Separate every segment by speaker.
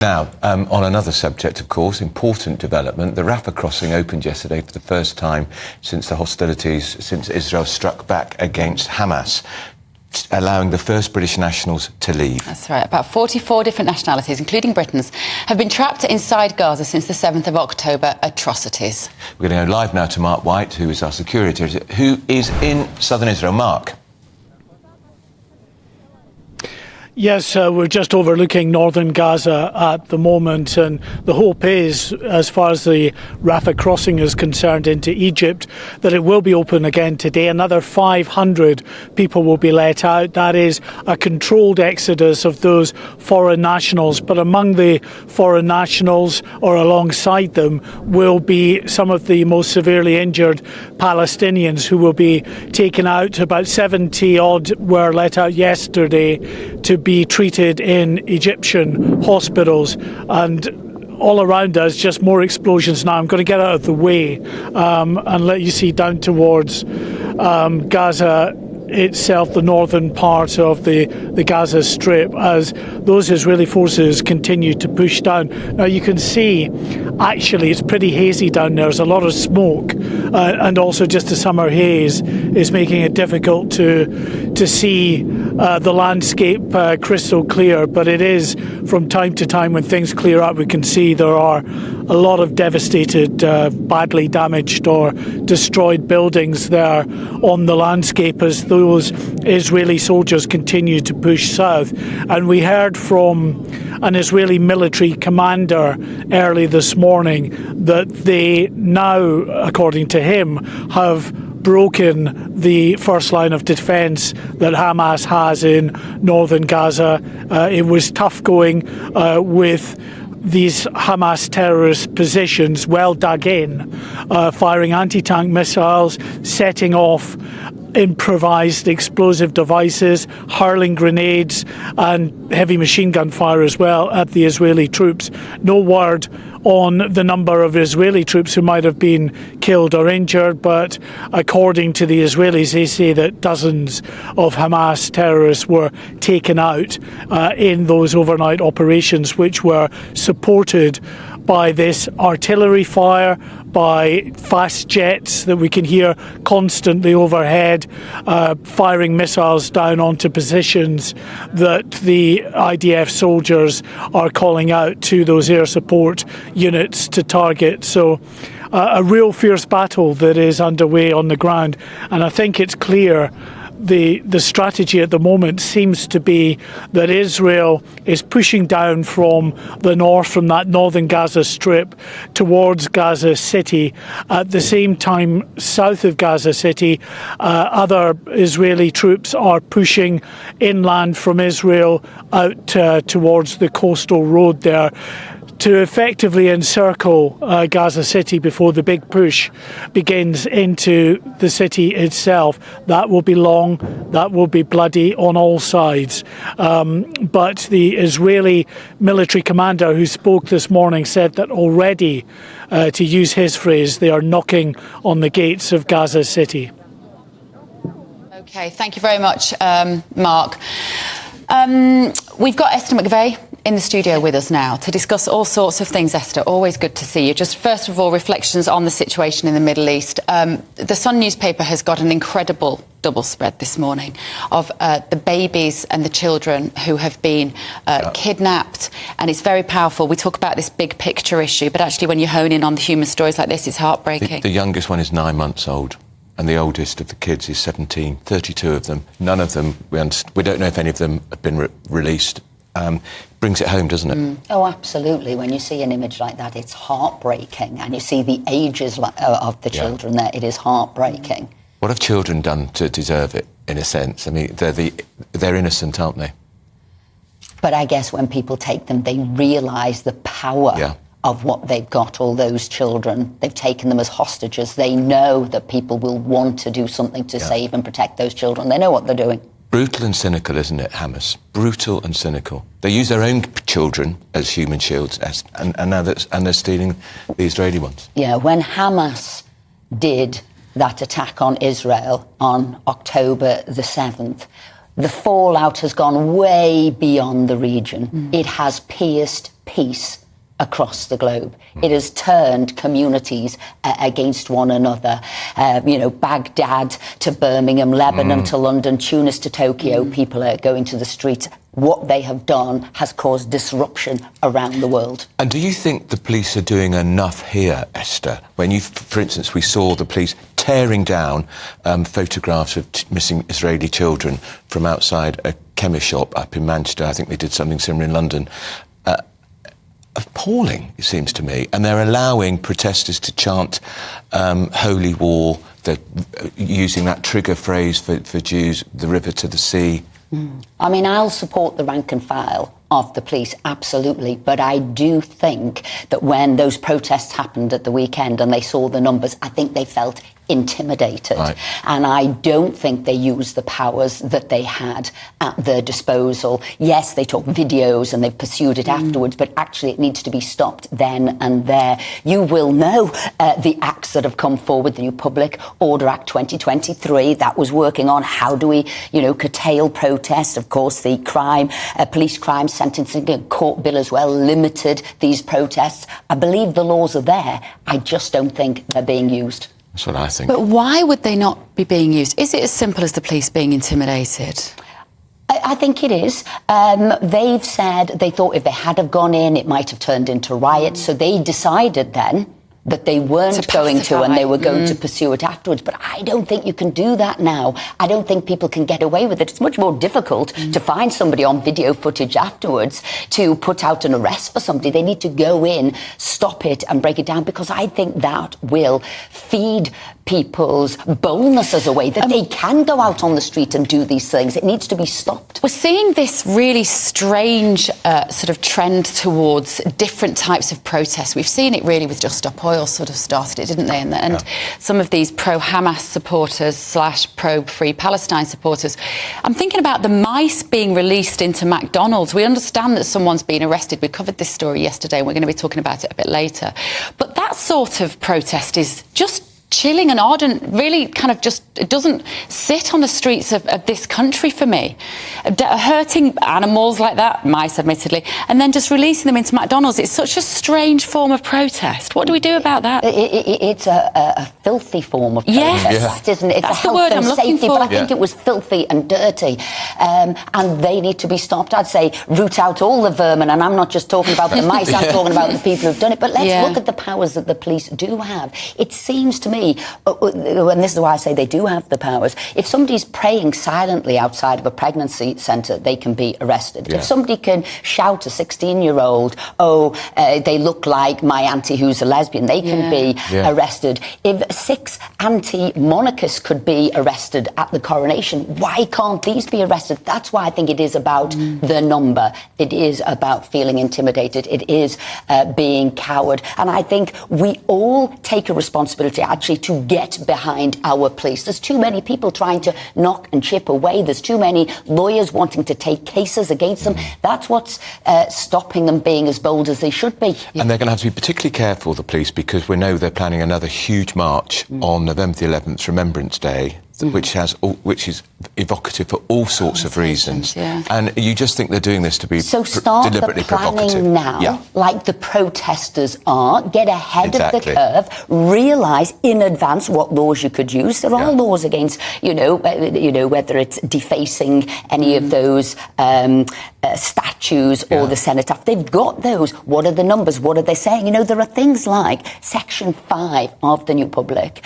Speaker 1: Now, on another subject, of course, important development, the Rafah crossing opened yesterday for the first time since the hostilities, since Israel struck back against Hamas, allowing the first British nationals to leave.
Speaker 2: That's right. About 44 different nationalities, including Britons, have been trapped inside Gaza since the 7th of October atrocities. We're
Speaker 1: going to go live now to Mark White, who is our security editor, who is in southern Israel. Mark.
Speaker 3: Yes, we're just overlooking northern Gaza at the moment, and the hope is, as far as the Rafah crossing is concerned into Egypt, that it will be open again today. Another 500 people will be let out. That is a controlled exodus of those foreign nationals, but among the foreign nationals, or alongside them, will be some of the most severely injured Palestinians who will be taken out. About 70 odd were let out yesterday to be treated in Egyptian hospitals, and all around us just more explosions now. I'm going to get out of the way and let you see down towards Gaza itself, the northern part of the Gaza Strip, as those Israeli forces continue to push down. Now you can see actually it's pretty hazy down there. There's a lot of smoke and also just a summer haze is making it difficult to see the landscape crystal clear, but it is from time to time when things clear up we can see there are a lot of devastated, badly damaged or destroyed buildings there on the landscape as those Israeli soldiers continue to push south. And we heard from an Israeli military commander early this morning that they now, according to him, have broken the first line of defence that Hamas has in northern Gaza. It was tough going with these Hamas terrorist positions well dug in, firing anti-tank missiles, setting off improvised explosive devices, hurling grenades and heavy machine gun fire as well at the Israeli troops. No word on the number of Israeli troops who might have been killed or injured, but according to the Israelis, they say that dozens of Hamas terrorists were taken out in those overnight operations, which were supported by this artillery fire, by fast jets that we can hear constantly overhead, firing missiles down onto positions that the IDF soldiers are calling out to those air support units to target. So a real fierce battle that is underway on the ground, and I think it's clear the strategy at the moment seems to be that Israel is pushing down from the north, from that northern Gaza Strip towards Gaza City. At the same time, south of Gaza City, other Israeli troops are pushing inland from Israel out towards the coastal road there, to effectively encircle Gaza City before the big push begins into the city itself. That will be long, that will be bloody on all sides. But the Israeli military commander who spoke this morning said that already, to use his phrase, they are knocking on the gates of Gaza City.
Speaker 2: OK, thank you very much, Mark. We've got Esther McVey in the studio with us now to discuss all sorts of things. Esther, always good to see you. Just first of all, reflections on the situation in the Middle East. The Sun newspaper has got an incredible double spread this morning of the babies and the children who have been kidnapped, and it's very powerful. We talk about this big picture issue, but actually when you hone in on the human stories like this, it's heartbreaking.
Speaker 1: The youngest one is 9 months old, and the oldest of the kids is 17, 32 of them. None of them, we don't know if any of them have been released. Brings it home, doesn't it?
Speaker 4: Oh, absolutely. When you see an image like that, it's heartbreaking. And you see the ages of the children there, it is heartbreaking.
Speaker 1: What have children done to deserve it, in a sense? I mean, they're innocent, aren't they?
Speaker 4: But I guess when people take them, they realise the power of what they've got, all those children. They've taken them as hostages. They know that people will want to do something to save and protect those children. They know what they're doing.
Speaker 1: Brutal and cynical, isn't it, Hamas? Brutal and cynical. They use their own children as human shields, and now they're stealing the Israeli ones.
Speaker 4: Yeah, when Hamas did that attack on Israel on October the 7th, the fallout has gone way beyond the region. It has pierced peace across the globe. It has turned communities against one another. Baghdad to Birmingham, Lebanon to London, Tunis to Tokyo, people are going to the streets. What they have done has caused disruption around the world.
Speaker 1: And do you think the police are doing enough here, Esther? When for instance, we saw the police tearing down photographs of missing Israeli children from outside a chemist shop up in Manchester. I think they did something similar in London. Appalling, it seems to me. And they're allowing protesters to chant holy war. They're using that trigger phrase for Jews, the river to the sea.
Speaker 4: I mean, I'll support the rank and file of the police, absolutely. But I do think that when those protests happened at the weekend and they saw the numbers, I think they felt intimidated.
Speaker 1: Right.
Speaker 4: And I don't think they used the powers that they had at their disposal. Yes, they took videos and they've pursued it afterwards, but actually it needs to be stopped then and there. You will know the acts that have come forward, the new Public Order Act 2023, that was working on how do we, curtail protests. Of course, the police crime sentencing and court bill as well limited these protests. I believe the laws are there. I just don't think they're being used.
Speaker 1: That's what I think.
Speaker 2: But why would they not be being used? Is it as simple as the police being intimidated?
Speaker 4: I think it is. They've said they thought if they had have gone in, it might have turned into riots. So they decided then that they weren't going to, and they were going to pursue it afterwards. But I don't think you can do that now. I don't think people can get away with it. It's much more difficult to find somebody on video footage afterwards to put out an arrest for somebody. They need to go in, stop it and break it down, because I think that will feed people's boldness as a way that they can go out on the street and do these things. It needs to be stopped.
Speaker 2: We're seeing this really strange sort of trend towards different types of protests. We've seen it really with Just Stop Oil sort of started it, didn't they? And some of these pro-Hamas supporters / pro-Free Palestine supporters. I'm thinking about the mice being released into McDonald's. We understand that someone's been arrested. We covered this story yesterday and we're going to be talking about it a bit later. But that sort of protest is just chilling and odd and really kind of just, it doesn't sit on the streets of this country for me. Hurting animals like that, mice admittedly, and then just releasing them into McDonald's. It's such a strange form of protest. What do we do about that?
Speaker 4: It's a filthy form of protest, isn't it? It's
Speaker 2: That's
Speaker 4: a health and safety,
Speaker 2: for.
Speaker 4: but I think it was filthy and dirty. And they need to be stopped. I'd say root out all the vermin, and I'm not just talking about the mice, I'm talking about the people who've done it. But let's look at the powers that the police do have. It seems to me, and this is why I say they do have the powers, if somebody's praying silently outside of a pregnancy centre, they can be arrested. If somebody can shout a 16-year-old, they look like my auntie who's a lesbian, they can be arrested. If 6 anti-monarchists could be arrested at the coronation, why can't these be arrested? That's why I think it is about the number. It is about feeling intimidated. It is being coward. And I think we all take a responsibility actually to get behind our police. There's too many people trying to knock and chip away. There's too many lawyers wanting to take cases against them. That's what's stopping them being as bold as they should be.
Speaker 1: And they're going to have to be particularly careful, the police, because we know they're planning another huge march on November the 11th, Remembrance Day, which is evocative for all sorts of reasons. And you just think they're doing this to be deliberately provocative.
Speaker 4: Now, like the protesters are, get ahead of the curve, realise in advance what laws you could use. There are laws against, whether it's defacing any of those statues or the cenotaph. They've got those. What are the numbers? What are they saying? There are things like Section 5 of the new Public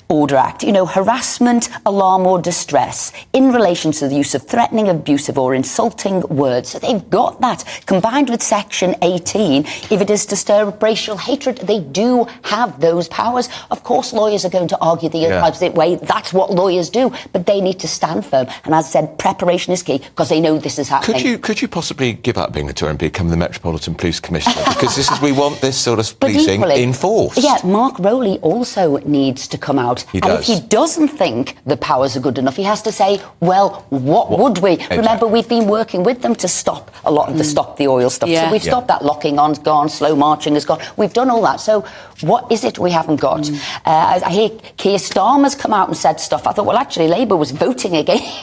Speaker 4: Order Act. Harassment, alarm or distress in relation to the use of threatening, abusive or insulting words. So they've got that. Combined with Section 18, if it is to stir up racial hatred, they do have those powers. Of course, lawyers are going to argue the opposite way. That's what lawyers do. But they need to stand firm. And as I said, preparation is key because they know this is happening.
Speaker 1: Could you possibly give up being a Tory and become the Metropolitan Police Commissioner? Because we want this sort of policing in force.
Speaker 4: Yeah, Mark Rowley also needs to come out.
Speaker 1: He does.
Speaker 4: And if he doesn't think think the powers are good enough. He has to say, well, what would we? Exactly. Remember, we've been working with them to stop a lot of stop the oil stuff. So we've stopped that. Locking on's gone, slow marching has gone. We've done all that. So what is it we haven't got? I hear Keir Starmer's come out and said stuff. I thought, well, actually, Labour was voting against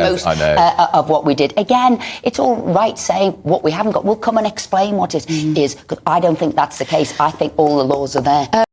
Speaker 4: most of what we did. Again, it's all right saying what we haven't got. We'll come and explain what it is. Because I don't think that's the case. I think all the laws are there.